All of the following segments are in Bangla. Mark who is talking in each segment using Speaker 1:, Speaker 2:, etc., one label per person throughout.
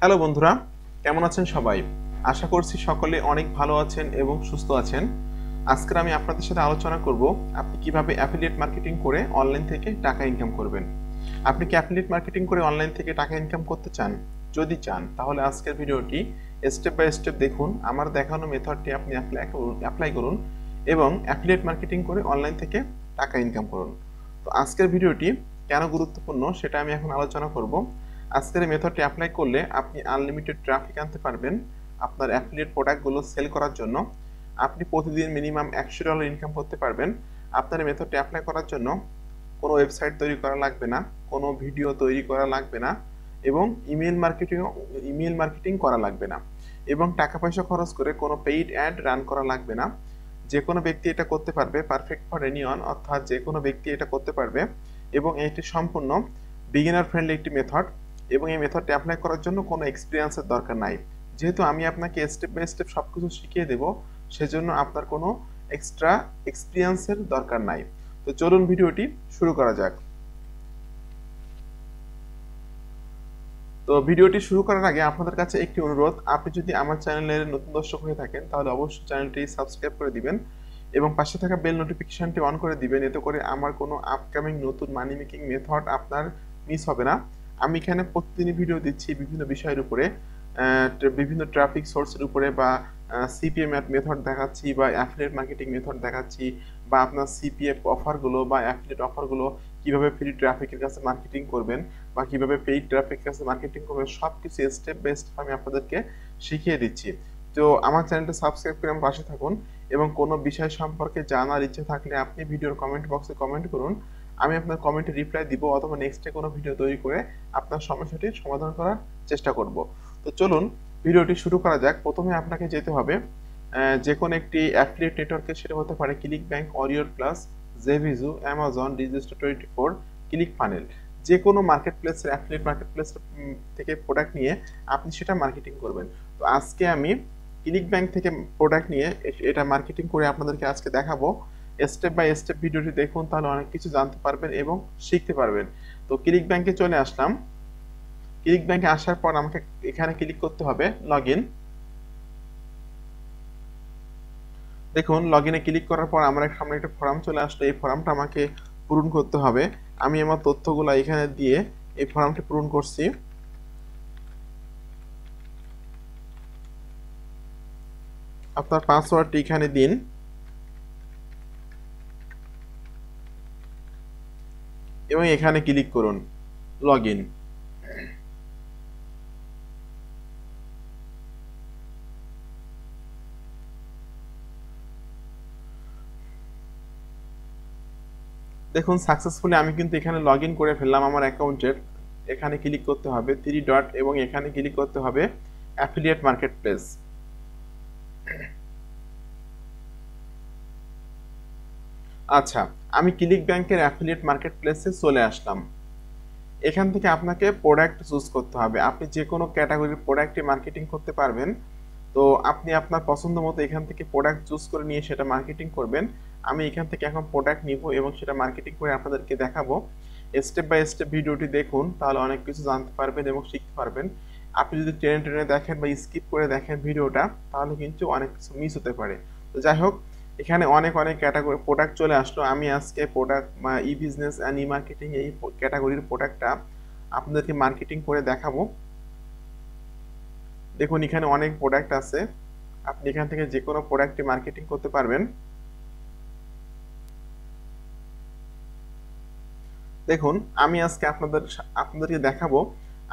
Speaker 1: হ্যালো বন্ধুরা, কেমন আছেন সবাই? আশা করছি সকলে অনেক ভালো আছেন এবং সুস্থ আছেন। আজকে আমি আপনাদের সাথে আলোচনা করব আপনি কিভাবে অ্যাফিলিয়েট মার্কেটিং করে অনলাইন থেকে টাকা ইনকাম করবেন। আপনি কি অ্যাফিলিয়েট মার্কেটিং করে অনলাইন থেকে টাকা ইনকাম করতে চান? যদি চান তাহলে আজকের ভিডিওটি স্টেপ বাই স্টেপ দেখুন। আমার দেখানো মেথডটি আপনি অ্যাপ্লাই করুন এবং অ্যাফিলিয়েট মার্কেটিং করে অনলাইন থেকে টাকা ইনকাম করুন। তো আজকের ভিডিওটি কেন গুরুত্বপূর্ণ সেটা আমি এখন আলোচনা করব। আজকের এই মেথডটি অ্যাপ্লাই করলে আপনি আনলিমিটেড ট্রাফিক আনতে পারবেন আপনার অ্যাফিলিয়েট প্রোডাক্টগুলো সেল করার জন্য। আপনি প্রতিদিন মিনিমাম $100 ইনকাম করতে পারবেন। আপনার এই মেথডটি অ্যাপ্লাই করার জন্য কোনো ওয়েবসাইট তৈরি করা লাগবে না, কোনো ভিডিও তৈরি করা লাগবে না এবং ইমেল মার্কেটিং করা লাগবে না এবং টাকা পয়সা খরচ করে কোনো পেইড অ্যাড রান করা লাগবে না। যে কোনো ব্যক্তি এটা করতে পারবে, পারফেক্ট ফর এনিওয়ান, অর্থাৎ যে কোনো ব্যক্তি এটা করতে পারবে এবং এটি সম্পূর্ণ বিগিনার ফ্রেন্ডলি একটি মেথড এবং এই মেথডটি অ্যাপ্লাই করার জন্য কোনো এক্সপিরিয়েন্সের দরকার নাই। যেহেতু আমি আপনাকে স্টেপ বাই স্টেপ সব কিছু শিখিয়ে দেবো, সেজন্য আপনার কোনো এক্সট্রা এক্সপিরিয়েন্সের দরকার নাই। তো চলুন ভিডিওটি শুরু করা যাক। তো ভিডিওটি শুরু করার আগে আপনাদের কাছে একটি অনুরোধ, আপনি যদি আমার চ্যানেলের নতুন দর্শক হয়ে থাকেন তাহলে অবশ্যই চ্যানেলটি সাবস্ক্রাইব করে দিবেন এবং পাশে থাকা বেল নোটিফিকেশনটি অন করে দিবেন। এতে করে আমার কোনো আপকামিং নতুন মানি মেকিং মেথড আপনার মিস হবে না। আমি এখানে প্রতিদিনই ভিডিও দিচ্ছি বিভিন্ন বিষয়ের উপরে, বিভিন্ন ট্রাফিক সোর্সের উপরে বা সিপিএম মেথড দেখাচ্ছি বা অ্যাফিলিয়েট মার্কেটিং মেথড দেখাচ্ছি বা আপনার সিপিএফ অফারগুলো বা অ্যাফিলিয়েট অফারগুলো কিভাবে ফ্রি ট্রাফিকের কাছে মার্কেটিং করবেন বা কিভাবে পেইড ট্রাফিকের কাছে মার্কেটিং করবেন, সব কিছু স্টেপ বাই স্টেপ আমি আপনাদেরকে শিখিয়ে দিচ্ছি। তো আমার চ্যানেলটা সাবস্ক্রাইব করে আমার পাশে থাকুন এবং কোনো বিষয় সম্পর্কে জানার ইচ্ছে থাকলে আপনি ভিডিওর কমেন্ট বক্সে কমেন্ট করুন। আমি আপনার কমেন্টে রিপ্লাই দিব অথবা নেক্সটে কোনো ভিডিও তৈরি করে আপনার সমস্যাটির সমাধান করার চেষ্টা করব। তো চলুন ভিডিওটি শুরু করা যাক। প্রথমে আপনাকে যেতে হবে যে কোনো একটি অ্যাফিলিয়েট নেটওয়ার্কে, সেটা হতে পারে click bank, অরিয়র plus, জেভিজু, Amazon, ডিজিস্টার24, click funnel. যে কোনো মার্কেট প্লেসের অ্যাফিলিয়েট মার্কেট প্লেস থেকে প্রোডাক্ট নিয়ে আপনি সেটা মার্কেটিং করবেন। তো আজকে আমি ক্লিক ব্যাংক থেকে প্রোডাক্ট নিয়ে এটা মার্কেটিং করে আপনাদেরকে আজকে দেখাবো। স্টেপ বাই স্টেপ ভিডিওটি দেখুন, তাহলে অনেক কিছু জানতে পারবেন এবং শিখতে পারবেন। তো ক্লিক ব্যাংকে চলে আসলাম। ক্লিক ব্যাংকে আসার পর আমাকে এখানে ক্লিক করতে হবে লগ ইন। দেখুন লগ ইনে ক্লিক করার পর আমার সামনে একটা ফর্ম চলে আসলো। এই ফর্মটা আমাকে পূরণ করতে হবে। আমি আমার তথ্যগুলো এখানে দিয়ে এই ফর্মটি পূরণ করছি। আপনার পাসওয়ার্ডটি এখানে দিন এবং এখানে ক্লিক করুন লগ ইন। দেখুন সাকসেসফুলি আমি কিন্তু এখানে লগ ইন করে ফেললাম আমার অ্যাকাউন্টের। এখানে ক্লিক করতে হবে 3 ডট এবং এখানে ক্লিক করতে হবে অ্যাফিলিয়েট মার্কেট প্লেস। আচ্ছা, আমি ক্লিক ব্যাংকের অ্যাফিলিয়েট মার্কেট প্লেসে চলে আসলাম। এখান থেকে আপনাকে প্রোডাক্ট চুজ করতে হবে। আপনি যে কোনো ক্যাটাগরির প্রোডাক্টে মার্কেটিং করতে পারবেন। তো আপনি আপনার পছন্দ মতো এখান থেকে প্রোডাক্ট চুজ করে নিয়ে সেটা মার্কেটিং করবেন। আমি এখান থেকে এখন প্রোডাক্ট নিব এবং সেটা মার্কেটিং করে আপনাদেরকে দেখাবো। স্টেপ বাই স্টেপ ভিডিওটি দেখুন, তাহলে অনেক কিছু জানতে পারবেন এবং শিখতে পারবেন। আপনি যদি টেনে টেনে দেখেন বা স্কিপ করে দেখেন ভিডিওটা, তাহলে কিন্তু অনেক কিছু মিস হতে পারে। তো যাই হোক, এখানে অনেক ক্যাটাগরি প্রোডাক্ট চলে আসলো। আমি আজকে product E business and E marketing এই ক্যাটাগরির প্রোডাক্টটা আপনাদেরকে মার্কেটিং করে দেখাবো। দেখুন এখানে অনেক প্রোডাক্ট আছে, আপনি এখান থেকে যে কোনো প্রোডাক্টে মার্কেটিং করতে পারবেন। দেখুন আমি আজকে আপনাদেরকে দেখাবো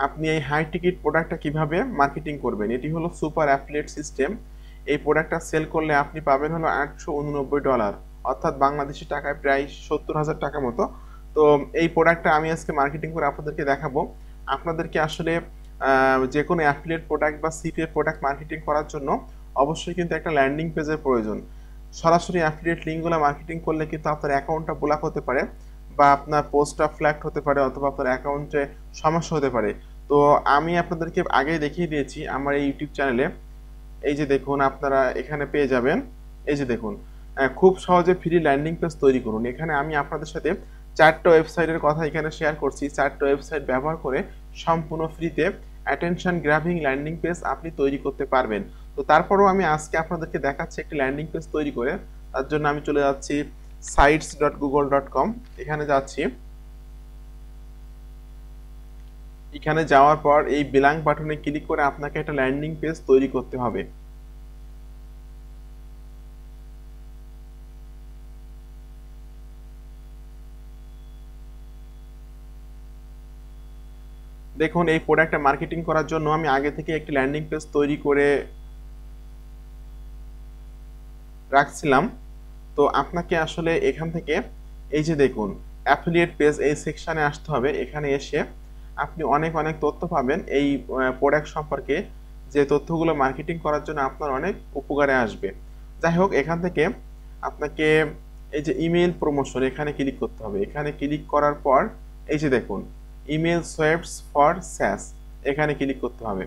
Speaker 1: আপনি এই হাই টিকিট প্রোডাক্টটা কিভাবে মার্কেটিং করবেন। এটি হলো সুপার অ্যাফিলিয়েট সিস্টেম। এই প্রোডাক্টটা সেল করলে আপনি পাবেন হলো $889, অর্থাৎ বাংলাদেশি টাকায় প্রায় 70,000 টাকা মতো। তো এই প্রোডাক্টটা আমি আজকে মার্কেটিং করে আপনাদেরকে দেখাবো। আপনাদেরকে আসলে যে কোনো অ্যাফিলিয়েট প্রোডাক্ট বা সিপিএফ প্রোডাক্ট মার্কেটিং করার জন্য অবশ্যই কিন্তু একটা ল্যান্ডিং পেজের প্রয়োজন। সরাসরি অ্যাফিলিয়েট লিঙ্কগুলো মার্কেটিং করলে কিন্তু আপনার অ্যাকাউন্টটা ব্লক হতে পারে বা আপনার পোস্টটা ফ্ল্যাগ হতে পারে অথবা আপনার অ্যাকাউন্টে সমস্যা হতে পারে। তো আমি আপনাদেরকে আগেই দেখিয়ে দিয়েছি আমার এই ইউটিউব চ্যানেলে। এই যে দেখুন আপনারা এখানে পেয়ে যাবেন। এই যে দেখুন খুব সহজে ফ্রি ল্যান্ডিং পেজ তৈরি করুন। এখানে আমি আপনাদের সাথে 4টা ওয়েবসাইটের কথা এখানে শেয়ার করছি। 4টা ওয়েবসাইট ব্যবহার করে সম্পূর্ণ ফ্রিতে অ্যাটেনশন গ্র্যাবিং ল্যান্ডিং পেজ আপনি তৈরি করতে পারবেন। তো তারপরেও আমি আজকে আপনাদেরকে দেখাচ্ছি একটি ল্যান্ডিং পেজ তৈরি করে। তার জন্য আমি চলে যাচ্ছি sites.google.com, এখানে যাচ্ছি। এখানে যাওয়ার পর এই ব্ল্যাঙ্ক বাটনে ক্লিক করে আপনাকে একটা ল্যান্ডিং পেজ তৈরি করতে হবে। দেখুন এই প্রোডাক্টটা মার্কেটিং করার জন্য আমি আগে থেকে একটি ল্যান্ডিং পেজ তৈরি করে রাখছিলাম। তো আপনাকে আসলে এখান থেকে এই যে দেখুন অ্যাফিলিয়েট পেজ, এই সেকশনে আসতে হবে। এখানে এসে আপনি অনেক তথ্য পাবেন এই প্রোডাক্ট সম্পর্কে, যে তথ্যগুলো মার্কেটিং করার জন্য আপনার অনেক উপকারে আসবে। যাই হোক, এখান থেকে আপনাকে এই যে ইমেল প্রমোশন, এখানে ক্লিক করতে হবে। এখানে ক্লিক করার পর এই যে দেখুন ইমেল সোয়াপস ফর স্যাস, এখানে ক্লিক করতে হবে।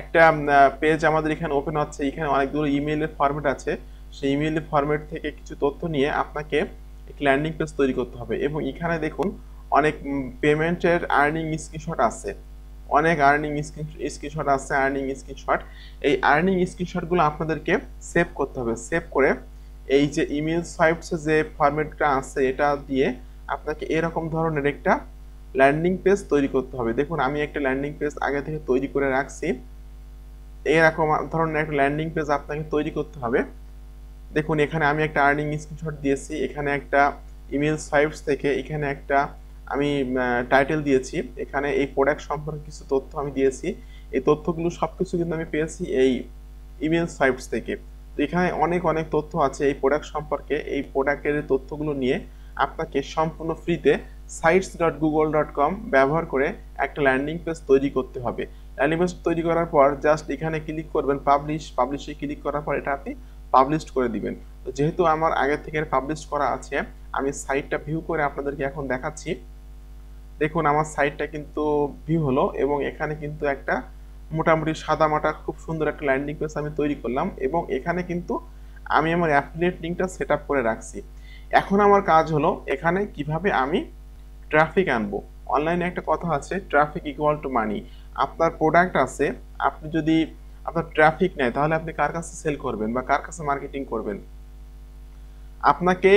Speaker 1: একটা পেজ আমাদের এখানে ওপেন হচ্ছে। এখানে অনেকগুলো ইমেইলের ফরম্যাট আছে। সেই ইমেইলের ফরম্যাট থেকে কিছু তথ্য নিয়ে আপনাকে একটি ল্যান্ডিং পেজ তৈরি করতে হবে। এবং এখানে দেখুন অনেক পেমেন্টের আর্নিং স্ক্রিনশট আছে, অনেক আর্নিং স্ক্রিনশট আছে, আর্নিং স্ক্রিনশট। এই আর্নিং স্ক্রিনশটগুলো আপনাদেরকে সেভ করতে হবে। সেভ করে এই যে ইমেল সোয়াইপসে যে ফরম্যাটটা আছে এটা দিয়ে আপনাকে এরকম ধরনের একটা ল্যান্ডিং পেজ তৈরি করতে হবে। দেখুন আমি একটা ল্যান্ডিং পেজ আগে থেকে তৈরি করে রাখছি। এরকম ধরনের একটা ল্যান্ডিং পেজ আপনাকে তৈরি করতে হবে। দেখুন এখানে আমি একটা আর্নিং স্ক্রিনশট দিয়েছি, এখানে একটা ইমেল সোয়াইপস থেকে এখানে একটা আমি টাইটেল দিয়েছি, এখানে এই প্রোডাক্ট সম্পর্কে কিছু তথ্য আমি দিয়েছি। এই তথ্যগুলো সবকিছু কিন্তু আমি পেয়েছি এই ইমেল সোয়াইপস থেকে। তো এখানে অনেক তথ্য আছে এই প্রোডাক্ট সম্পর্কে। এই প্রোডাক্টের তথ্যগুলো নিয়ে আপনাকে সম্পূর্ণ ফ্রিতে sites.google.com ব্যবহার করে একটা ল্যান্ডিং পেজ তৈরি করতে হবে। ল্যান্ডিং পেজ তৈরি করার পর জাস্ট এখানে ক্লিক করবেন পাবলিশে ক্লিক করার পর এটা আপনি পাবলিশ করে দিবেন। তো যেহেতু আমার আগে থেকে পাবলিশ করা আছে, আমি সাইটটা ভিউ করে আপনাদেরকে এখন দেখাচ্ছি। দেখুন আমার সাইটটা কিন্তু ভিউ হলো এবং এখানে কিন্তু একটা মোটামুটি সাদামাটা খুব সুন্দর একটা ল্যান্ডিং পেজ আমি তৈরি করলাম। এবং এখানে কিন্তু আমি আমার অ্যাফিলিয়েট লিঙ্কটা সেট আপ করে রাখছি। এখন আমার কাজ হলো এখানে কিভাবে আমি ট্রাফিক আনবো। অনলাইনে একটা কথা আছে, ট্রাফিক ইকুয়াল টু মানি। আপনার প্রোডাক্ট আছে, আপনি যদি আপনার ট্রাফিক নেয় তাহলে আপনি কার কাছে সেল করবেন বা কার কাছে মার্কেটিং করবেন? আপনাকে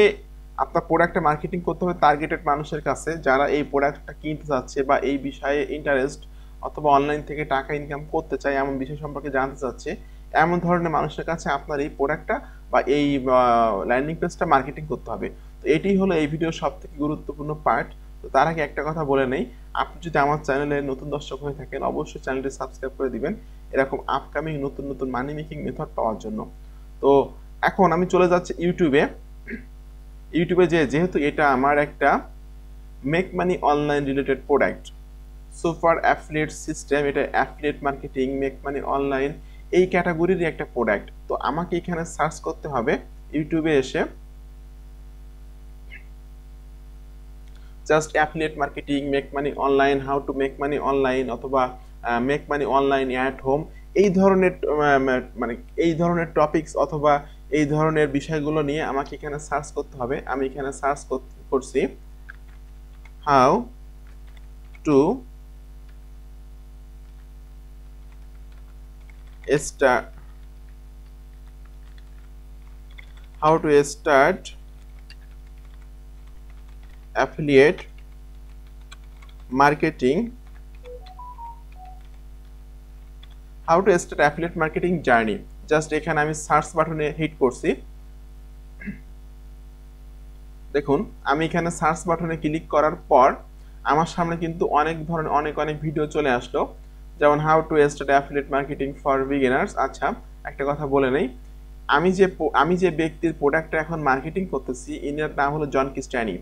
Speaker 1: আপনার প্রোডাক্টটা মার্কেটিং করতে হবে টার্গেটেড মানুষের কাছে, যারা এই প্রোডাক্টটা কিনতে যাচ্ছে বা এই বিষয়ে ইন্টারেস্ট অথবা অনলাইন থেকে টাকা ইনকাম করতে চায় এমন বিষয় সম্পর্কে জানতে চাচ্ছে, এমন ধরনের মানুষের কাছে আপনার এই প্রোডাক্টটা বা এই ল্যান্ডিং পেজটা মার্কেটিং করতে হবে। তো এটি হলো এই ভিডিওর সবথেকে গুরুত্বপূর্ণ পার্ট। তো তার আগে একটা কথা বলে নেই, আপনি যদি আমার চ্যানেলে নতুন দর্শক হয়ে থাকেন অবশ্যই চ্যানেলটি সাবস্ক্রাইব করে দিবেন এরকম আপকামিং নতুন মানি মেকিং মেথড পাওয়ার জন্য। তো এখন আমি চলে যাচ্ছি ইউটিউবে। যেহেতু এটা আমার একটা make money online related product, super affiliate system, এটা affiliate marketing, make money online এই ক্যাটাগরির একটা প্রোডাক্ট। তো আমাকে এখানে সার্চ করতে হবে ইউটিউবে এসে just affiliate marketing, make money online, how to make money online অথবা make money online at home, এই ধরনের মানে এই ধরনের টপিকস অথবা এই ধরনের বিষয়গুলো নিয়ে আমাকে এখানে সার্চ করতে হবে। আমি এখানে সার্চ করছি how to start affiliate marketing, how to start affiliate marketing journey। Just এখানে আমি সার্চ বাটনে হিট করছি। দেখুন আমি এখানে সার্চ বাটনে ক্লিক করার পর আমার সামনে কিন্তু অনেক ভিডিও চলে আসলো, যেমন how to start affiliate marketing for beginners. আচ্ছা একটা কথা বলে নেই, আমি যে ব্যক্তির প্রোডাক্টটা এখন মার্কেটিং করতেছি ইনার নাম হলো জন কিস্টানি।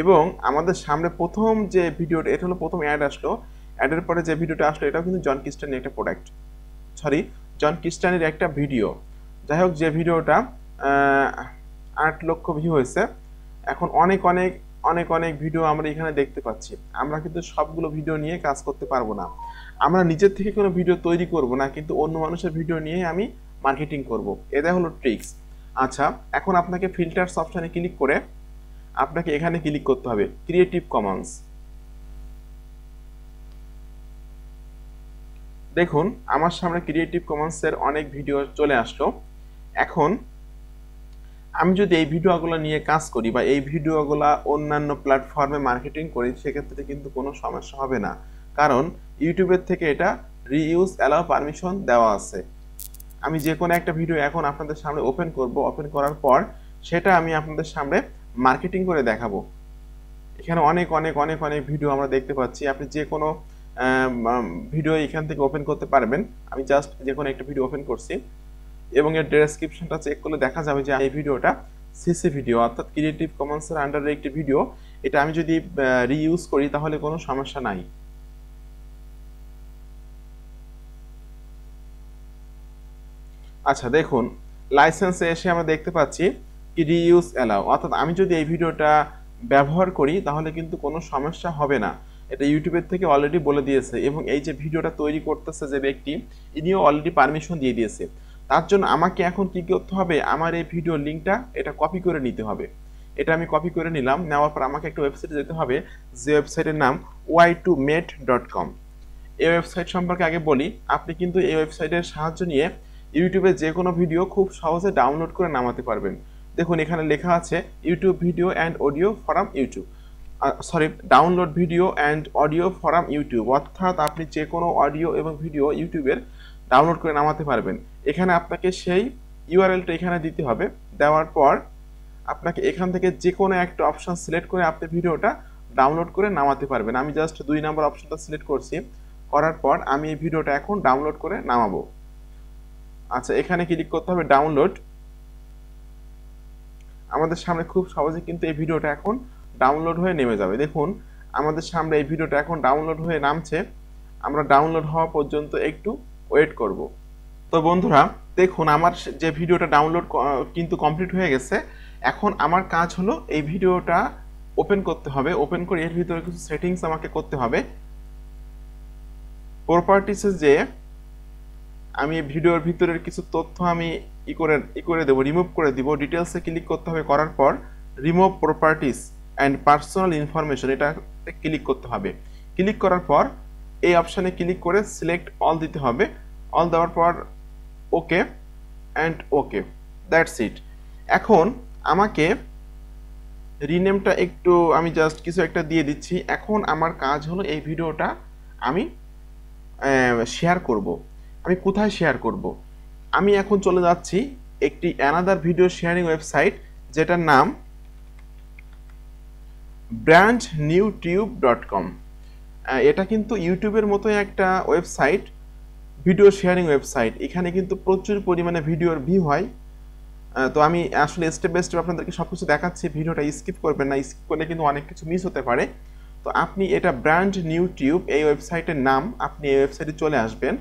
Speaker 1: এবং আমাদের সামনে প্রথম যে ভিডিওটা, এটা হলো প্রথম অ্যাড আসলো, অ্যাডের পরে যে ভিডিওটা আসলো এটাও কিন্তু জন কিস্টানির একটা প্রোডাক্ট, জন কিস্টানির একটা ভিডিও। যাই হোক, যে ভিডিওটা 8 লক্ষ ভিউ হয়েছে। এখন অনেক ভিডিও আমরা এখানে দেখতে পাচ্ছি। আমরা কিন্তু সবগুলো ভিডিও নিয়ে কাজ করতে পারবো না, আমরা নিজের থেকে কোনো ভিডিও তৈরি করব না, কিন্তু অন্য মানুষের ভিডিও নিয়ে আমি মার্কেটিং করব। এটা হলো ট্রিক্স। আচ্ছা এখন আপনাকে ফিল্টারস অপশনে ক্লিক করে আপনাকে এখানে ক্লিক করতে হবে ক্রিয়েটিভ কমন্স। দেখুন আমার সামনে ক্রিয়েটিভ কমন্সের অনেক ভিডিও চলে আসলো। এখন আমি যদি এই ভিডিওগুলো নিয়ে কাজ করি বা এই ভিডিওগুলা অন্যান্য প্ল্যাটফর্মে মার্কেটিং করি, সেক্ষেত্রে কিন্তু কোনো সমস্যা হবে না, কারণ ইউটিউবের থেকে এটা রিইউজ অ্যালাউ পারমিশন দেওয়া আছে। আমি যে কোনো একটা ভিডিও এখন আপনাদের সামনে ওপেন করব, ওপেন করার পর সেটা আমি আপনাদের সামনে মার্কেটিং করে দেখাবো। এখানে অনেক অনেক অনেক অনেক ভিডিও আমরা দেখতে পাচ্ছি, আপনি যে কোনো ভিডিও এখান থেকে ওপেন করতে পারবেন। আমি জাস্ট যে কোনো একটা ভিডিও ওপেন করছি এবং এর ডেসক্রিপশনটা চেক করলে দেখা যাবে যে এই ভিডিওটা সিসি ভিডিও, অর্থাৎ ক্রিয়েটিভ কমন্সের আন্ডারে একটি ভিডিও। এটা আমি যদি রিইউজ করি তাহলে কোনো সমস্যা নাই। আচ্ছা দেখুন, লাইসেন্সে এসে আমরা দেখতে পাচ্ছি কি রিইউজ অ্যালাউ, অর্থাৎ আমি যদি এই ভিডিওটা ব্যবহার করি তাহলে কিন্তু কোনো সমস্যা হবে না। এটা ইউটিউবের থেকে অলরেডি বলে দিয়েছে এবং এই যে ভিডিওটা তৈরি করতেছে যে ব্যক্তি, ইনিও অলরেডি পারমিশন দিয়ে দিয়েছে। তার জন্য আমাকে এখন কি করতে হবে, আমার এই ভিডিও লিঙ্কটা এটা কপি করে নিতে হবে। এটা আমি কপি করে নিলাম, নেওয়ার পর আমাকে একটা ওয়েবসাইটে যেতে হবে, যে ওয়েবসাইটের নাম y2mate.com। এই ওয়েবসাইট সম্পর্কে আগে বলি, আপনি কিন্তু এই ওয়েবসাইটের সাহায্য নিয়ে ইউটিউবে যে কোনো ভিডিও খুব সহজে ডাউনলোড করে নামাতে পারবেন। দেখুন এখানে লেখা আছে YouTube video and audio from YouTube, download video and audio from YouTube, অর্থাৎ আপনি যে কোনো অডিও এবং ভিডিও ইউটিউবের ডাউনলোড করে নামাতে পারবেন। এখানে আপনাকে সেই ইউআরএলটা এখানে দিতে হবে। দেওয়ার পর আপনাকে এখান থেকে যে কোনো একটা অপশন সিলেক্ট করে আপনি ভিডিওটা ডাউনলোড করে নামাতে পারবেন। আমি জাস্ট 2 নম্বর অপশনটা সিলেক্ট করছি, করার পর আমি এই ভিডিওটা এখন ডাউনলোড করে নামাবো। আচ্ছা এখানে ক্লিক করতে হবে ডাউনলোড। আমাদের সামনে খুব সহজে কিন্তু এই ভিডিওটা এখন ডাউনলোড হয়ে নেমে যাবে। দেখুন আমাদের সামনে এই ভিডিওটা এখন ডাউনলোড হয়ে নামছে। আমরা ডাউনলোড হওয়া পর্যন্ত একটু ওয়েট করব। তো বন্ধুরা দেখুন আমার যে ভিডিওটা ডাউনলোড কিন্তু কমপ্লিট হয়ে গেছে। এখন আমার কাজ হলো এই ভিডিওটা ওপেন করতে হবে। ওপেন করে এর ভিতরে কিছু সেটিংস আমাকে করতে হবে। প্রপার্টিসে যে আমি ভিডিওর ভিতরের কিছু তথ্য আমি ই করে দেবো, রিমুভ করে দিব। ডিটেলসে ক্লিক করতে হবে, করার পর remove properties and personal information এটা ক্লিক করতে হবে। ক্লিক করার পর এই অপশানে ক্লিক করে সিলেক্ট অল দিতে হবে। অল দেওয়ার পর okay and okay, that's it. এখন আমাকে রিনেমটা একটু আমি জাস্ট কিছু একটা দিয়ে দিচ্ছি। এখন আমার কাজ হলো এই ভিডিওটা আমি শেয়ার করব। আমি কোথায় শেয়ার করব? আমি এখন চলে যাচ্ছি একটি অ্যানাদার ভিডিও শেয়ারিং ওয়েবসাইট, যেটার নাম brandnewtube.com। এটা কিন্তু ইউটিউবের মতোই একটা ওয়েবসাইট, ভিডিও শেয়ারিং ওয়েবসাইট। এখানে কিন্তু প্রচুর পরিমাণে ভিডিওর ভিউ হয়। তো আমি আসলে স্টেপ বাই স্টেপ আপনাদেরকে সব কিছু দেখাচ্ছি, ভিডিওটা স্কিপ করবেন না, স্কিপ করলে কিন্তু অনেক কিছু মিস হতে পারে। তো আপনি এটা ব্র্যান্ড নিউ টিউব এই ওয়েবসাইটের নাম, আপনি এই ওয়েবসাইটে চলে আসবেন।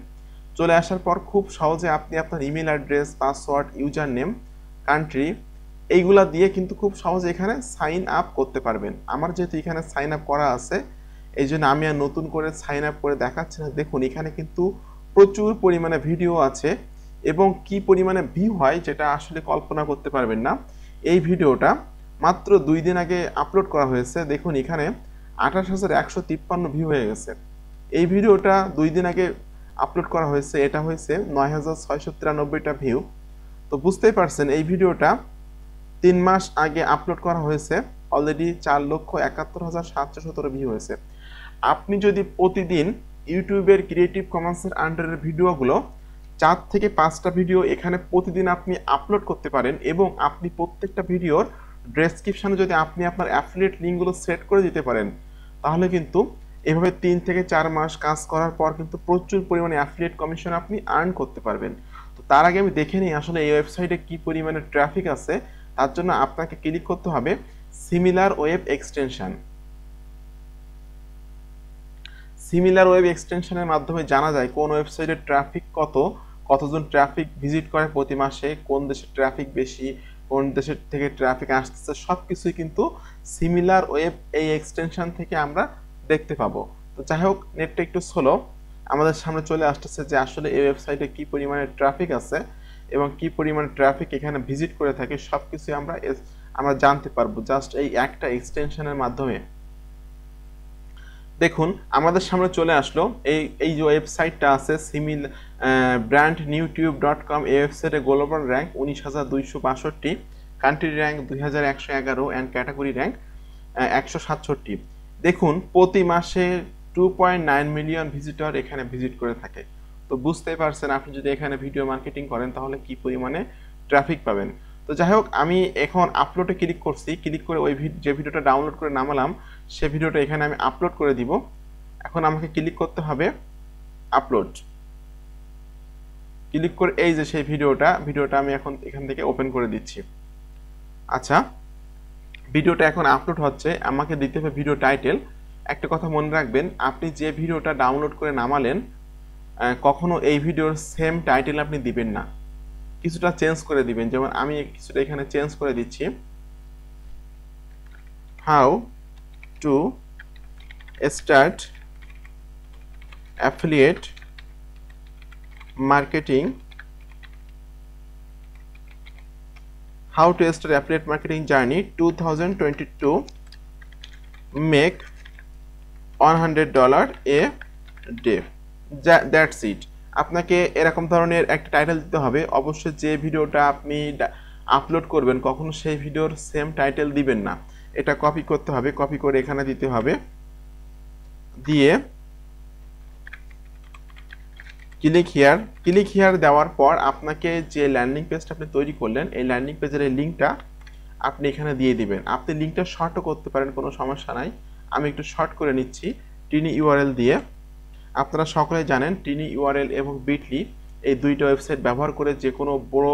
Speaker 1: চলে আসার পর খুব সহজে আপনি আপনার email address, password, user name, country এইগুলা দিয়ে কিন্তু খুব সহজে এখানে সাইন আপ করতে পারবেন। আমার যেহেতু এখানে সাইন আপ করা আছে, এই জন্য আমি আর নতুন করে সাইন আপ করে দেখাচ্ছি না। দেখুন এখানে কিন্তু প্রচুর পরিমাণে ভিডিও আছে এবং কি পরিমাণে ভিউ হয় যেটা আসলে কল্পনা করতে পারবেন না। এই ভিডিওটা মাত্র 2 দিন আগে আপলোড করা হয়েছে। দেখুন এখানে 28,153 ভিউ হয়ে গেছে। এই ভিডিওটা 2 দিন আগে আপলোড করা হয়েছে, এটা হয়েছে 9,693টা ভিউ। তো বুঝতেই পারছেন এই ভিডিওটা 3 মাস আগে আপলোড করা হয়েছে, অলরেডি 4,71,717 ভিউ হয়েছে। আপনি যদি প্রতিদিন ইউটিউবের ক্রিয়েটিভ কমন্সের আন্ডারের ভিডিওগুলো 4 থেকে 5টা ভিডিও এখানে প্রতিদিন আপনি আপলোড করতে পারেন এবং আপনি প্রত্যেকটা ভিডিওর ডেসক্রিপশনে যদি আপনি আপনার অ্যাফিলিয়েট লিঙ্কগুলো সেট করে দিতে পারেন, তাহলে কিন্তু এভাবে 3 থেকে 4 মাস কাজ করার পর কিন্তু প্রচুর পরিমাণে অ্যাফিলিয়েট কমিশন আপনি আর্ন করতে পারবেন। তো তার আগে আমি দেখে নিই আসলে এই ওয়েবসাইটে কি পরিমাণে ট্রাফিক আছে। তার জন্য আপনাকে ক্লিক করতে হবে similar web extension. Similar web এক্সটেনশনের মাধ্যমে জানা যায় কোন ওয়েবসাইটের ট্রাফিক কতজন ট্রাফিক ভিজিট করে প্রতি মাসে, কোন দেশের ট্রাফিক বেশি, কোন দেশের থেকে ট্রাফিক আসতেছে, সব কিছুই কিন্তু সিমিলার ওয়েব এই এক্সটেনশন থেকে আমরা দেখতে পাবো। তো যাই হোক, নেটটা একটু স্লো, আমাদের সামনে চলে আসতেছে যে আসলে এই ওয়েবসাইটে কি পরিমাণে ট্রাফিক আছে এবং কি পরিমাণে ট্রাফিক এখানে ভিজিট করে থাকে, সব কিছুই আমরা জানতে পারবো জাস্ট এই একটা এক্সটেনশনের মাধ্যমে। দেখুন আমাদের সামনে চলে আসলো এই যে ওয়েবসাইটটা আছে সিমিল brandnewtube.com। এই ওয়েবসাইটে global rank 19,262, country rank 2,111 and category rank 167। দেখুন প্রতি মাসে 2.9 মিলিয়ন ভিজিটর এখানে ভিজিট করে থাকে। তো বুঝতেই পারছেন আপনি যদি এখানে ভিডিও মার্কেটিং করেন তাহলে কি পরিমাণে ট্রাফিক পাবেন। তো যাই হোক, আমি এখন আপলোডে ক্লিক করছি, ক্লিক করে ওই যে ভিডিওটা ডাউনলোড করে নামালাম সে ভিডিওটা এখানে আমি আপলোড করে দিব। এখন আমাকে ক্লিক করতে হবে আপলোড। ক্লিক করে এই যে সেই ভিডিওটা আমি এখন এখান থেকে ওপেন করে দিচ্ছি। আচ্ছা, ভিডিওটা এখন আপলোড হচ্ছে, আমাকে দিতে হবে ভিডিও টাইটেল। একটা কথা মনে রাখবেন, আপনি যে ভিডিওটা ডাউনলোড করে নামালেন কখনো এই ভিডিওর সেম টাইটেল আপনি দিবেন না, কিছুটা চেঞ্জ করে দিবেন। যেমন আমি কিছুটা এখানে চেঞ্জ করে দিচ্ছি, how to start affiliate marketing, how to start affiliate marketing journey 2022, make $100 a day, that's it। আপনাকে এরকম ধরনের একটা টাইটেল দিতে হবে। অবশ্যই যে ভিডিওটা আপনি আপলোড করবেন কখনো সেই ভিডিওর সেম টাইটেল দিবেন না, এটা কপি করতে হবে, কপি করে এখানে দিতে হবে, দিয়ে ক্লিক হিয়ার দেওয়ার পর আপনাকে যে ল্যান্ডিং পেজটা আপনি তৈরি করলেন এই ল্যান্ডিং পেজের এই লিঙ্কটা আপনি এখানে দিয়ে দিবেন। আপনি লিঙ্কটা শর্টও করতে পারেন, কোনো সমস্যা নাই। আমি একটু শর্ট করে নিচ্ছি টিনি ইউআরএল দিয়ে। আপনারা সকলেই জানেন টিনি ইউআরএল এবং বিটলি এই দুইটা ওয়েবসাইট ব্যবহার করে যে কোনো বড়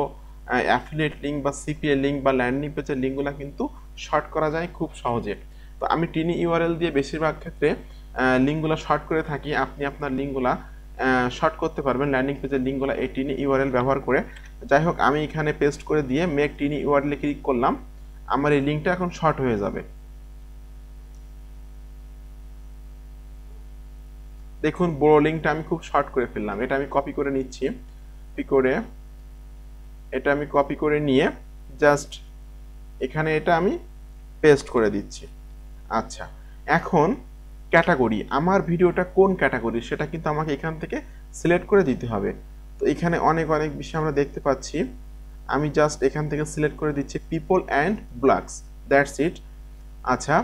Speaker 1: অ্যাফিলিয়েট লিঙ্ক বা সিপিএ লিঙ্ক বা ল্যান্ডিং পেজের লিঙ্কগুলো কিন্তু শর্ট করা যায় খুব সহজে। তো আমি টিনি ইউআরএল দিয়ে বেশিরভাগ ক্ষেত্রে লিঙ্কগুলো শর্ট করে থাকি। আপনি আপনার লিঙ্কগুলা শর্ট করতে পারবেন ল্যান্ডিং পেজের লিঙ্কগুলো এই টিনি ইউআরএল ব্যবহার করে। যাই হোক, আমি এখানে পেস্ট করে দিয়ে মেক টিনি ইউআরএল ক্লিক করলাম, আমার এই লিঙ্কটা এখন শর্ট হয়ে যাবে। দেখুন বড় লিঙ্কটা আমি খুব শর্ট করে ফেললাম। এটা আমি কপি করে নিচ্ছি, কপি করে নিয়ে জাস্ট এখানে এটা আমি পেস্ট করে দিচ্ছি। আচ্ছা, এখন ক্যাটাগরি, আমার ভিডিওটা কোন ক্যাটাগরি সেটা কিন্তু আমাকে এখান থেকে সিলেক্ট করে দিতে হবে। তো এখানে অনেক বিষয় আমরা দেখতে পাচ্ছি, আমি জাস্ট এখান থেকে সিলেক্ট করে দিচ্ছি people and blogs, that's it. আচ্ছা,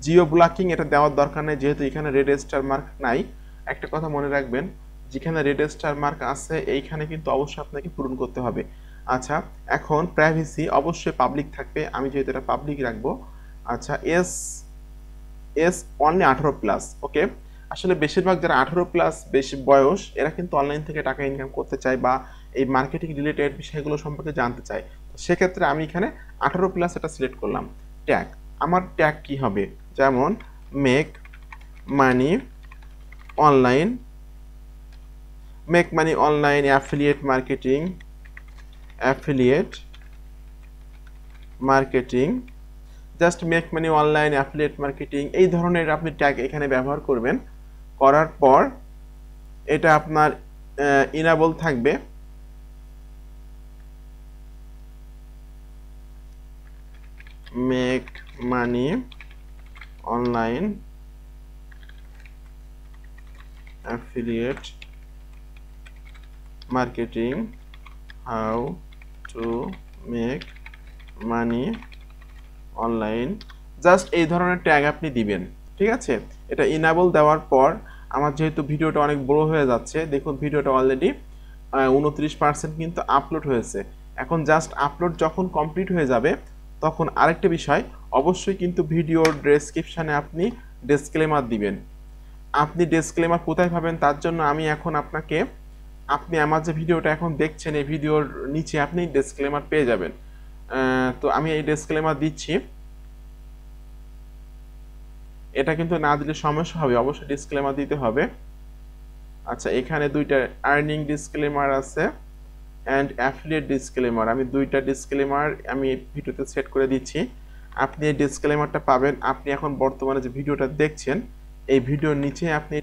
Speaker 1: জিও ব্লকিং এটা দেওয়ার দরকার নেই, যেহেতু এখানে রেড স্টার মার্ক নাই। একটা কথা মনে রাখবেন, যেখানে রেড স্টার মার্ক আছে এইখানে কিন্তু অবশ্যই আপনাকে পূরণ করতে হবে। আচ্ছা, এখন প্রাইভেসি অবশ্যই পাবলিক থাকবে, আমি যেহেতু এটা পাবলিক রাখবো। আচ্ছা, এস অনলি 18+, ওকে। আসলে বেশিরভাগ যারা 18+ বেশি বয়স এরা কিন্তু অনলাইন থেকে টাকা ইনকাম করতে চায় বা এই মার্কেটিং রিলেটেড বিষয়গুলো সম্পর্কে জানতে চায়। তো সেক্ষেত্রে আমি এখানে 18+ এটা সিলেক্ট করলাম। ট্যাগ, আমার ট্যাগ কি হবে, যেমন make money online affiliate marketing, just make money online affiliate marketing, এই ধরনের আপনি ট্যাগ এখানে ব্যবহার করবেন। করার পর এটা আপনার ইনেবল থাকবে। Make money online affiliate marketing, how to make money online, just এই ধরনের ট্যাগ আপনি দিবেন, ঠিক আছে। এটা ইনেবল দেওয়ার পর আমার যেহেতু ভিডিওটা অনেক বড় হয়ে যাচ্ছে, দেখুন ভিডিওটা অলরেডি 29% কিন্তু আপলোড হয়েছে। এখন জাস্ট আপলোড যখন কমপ্লিট হয়ে যাবে তখন আরেকটা বিষয়, অবশ্যই কিন্তু ভিডিওর ডেসক্রিপশানে আপনি ডিসক্লেমার দিবেন। আপনি ডিসক্লেমার কোথায় পাবেন তার জন্য আমি এখন আপনি আমার যে ভিডিওটা এখন দেখছেন এই ভিডিওর নিচে আপনি ডিসক্লেমার পেয়ে যাবেন। তো আমি এই ডিসক্লেমার দিচ্ছি, এটা কিন্তু না দিলে সমস্যা হবে, অবশ্যই ডিসক্লেমার দিতে হবে। আচ্ছা, এখানে দুইটা আর্নিং ডিসক্লেমার আছে অ্যান্ড অ্যাফিলিয়েট ডিসক্লেমার, আমি দুইটা ডিসক্লেমার আমি ভিডিওতে সেট করে দিচ্ছি। আপনি এই ডিসক্লেমারটা পাবেন, আপনি এখন বর্তমানে যে ভিডিওটা দেখছেন এই ভিডিওর নিচে আপনি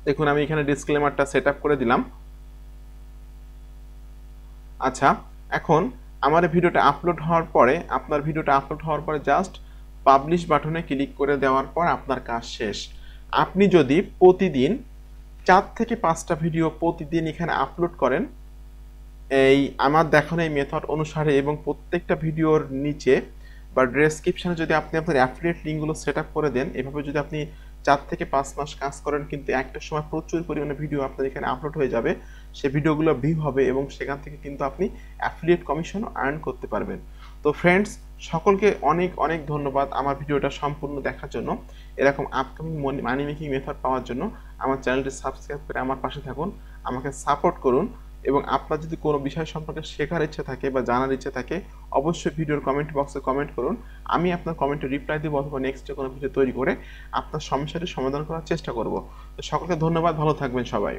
Speaker 1: দেখুন আমি এখানে ডিসক্লেমারটা সেট আপ করে দিলাম। আচ্ছা, এখন আমার ভিডিওটা আপলোড হওয়ার পরে, আপনার ভিডিওটা আপলোড হওয়ার পরে জাস্ট পাবলিশ বাটনে ক্লিক করে দেওয়ার পর আপনার কাজ শেষ। আপনি যদি প্রতিদিন 4 থেকে 5টা ভিডিও প্রতিদিন এখানে আপলোড করেন এই আমার দেখানো এই মেথড অনুসারে এবং প্রত্যেকটা ভিডিওর নিচে বা ডেসক্রিপশনে যদি আপনি আপনার অ্যাফিলিয়েট লিঙ্কগুলো সেট আপ করে দেন, এভাবে যদি আপনি 4 থেকে 5 মাস কাজ করেন, কিন্তু একটা সময় প্রচুর পরিমাণে ভিডিও আপনার এখানে আপলোড হয়ে যাবে। সেই ভিডিওগুলো ভিউ হবে এবং সেখান থেকে কিন্তু আপনি অ্যাফিলিয়েট কমিশনও আর্ন করতে পারবেন। তো ফ্রেন্ডস, সকলকে অনেক অনেক ধন্যবাদ আমার ভিডিওটা সম্পূর্ণ দেখার জন্য। এরকম আপকামিং মানি মেকিং মেথড পাওয়ার জন্য আমার চ্যানেলটি সাবস্ক্রাইব করে আমার পাশে থাকুন, আমাকে সাপোর্ট করুন। এবং আপনার যদি কোনো বিষয় সম্পর্কে শেখার ইচ্ছা থাকে বা জানার ইচ্ছা থাকে, অবশ্যই ভিডিওর কমেন্ট বক্সে কমেন্ট করুন। আমি আপনার কমেন্টে রিপ্লাই দেবো অথবা নেক্সট কোনো ভিডিও তৈরি করে আপনার সমস্যাটি সমাধান করার চেষ্টা করব। তো সকলকে ধন্যবাদ, ভালো থাকবেন সবাই।